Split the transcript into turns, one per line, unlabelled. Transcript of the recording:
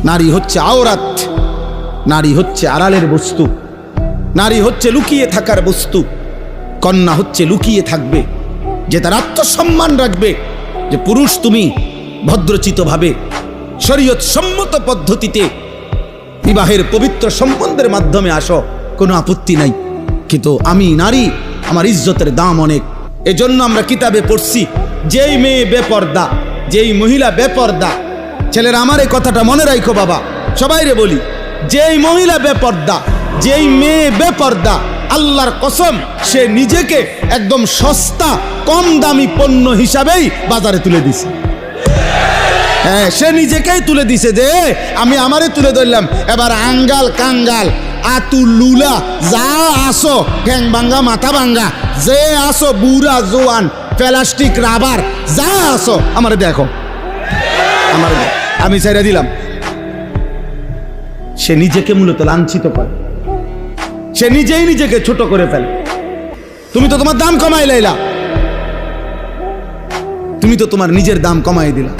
নারী হচ্ছে আওরাত, নারী হচ্ছে আড়ালের বস্তু, নারী হচ্ছে লুকিয়ে থাকার বস্তু। কন্যা হচ্ছে লুকিয়ে থাকবে, যে তার আত্মসম্মান রাখবে, যে পুরুষ তুমি ভদ্রচিতভাবে শরীয়ত সম্মত পদ্ধতিতে বিবাহের পবিত্র সম্বন্ধের মাধ্যমে আসো, কোনো আপত্তি নাই। কিন্তু আমি নারী, আমার ইজ্জতের দাম অনেক। এজন্য আমরা কিতাবে পড়ছি, যেই মেয়ে বেপর্দা, যেই মহিলা বেপর্দা, ছেলেরা আমার এই কথাটা মনে রাখো বাবা, সবাইরে বলি, যেই মহিলা বেপর্দা, যেই মেয়ে বেপর্দা, আল্লাহর কসম সে নিজেকে একদম সস্তা কম দামি পণ্য হিসাবেই বাজারে তুলে দিছে। হ্যাঁ, সে নিজেকেই তুলে দিছে যে আমি আমারে তুলে ধরলাম, এবার আঙ্গাল কাঙ্গাল আতুল লুলা যা আসো, ঠ্যাং ভাঙ্গা মাথা ভাঙ্গা যে আসো, বুড়া জোয়ান প্লাস্টিক রাবার যা আসো, আমারে দেখো, আমারে আমি ছেড়ে দিলাম। সে নিজেকে মূলত লাঞ্ছিত করে, সে নিজেই নিজেকে ছোট করে ফেলে। তুমি তো তোমার দাম কমাই লাইলা, তুমি তো তোমার নিজের দাম কমাই দিলা।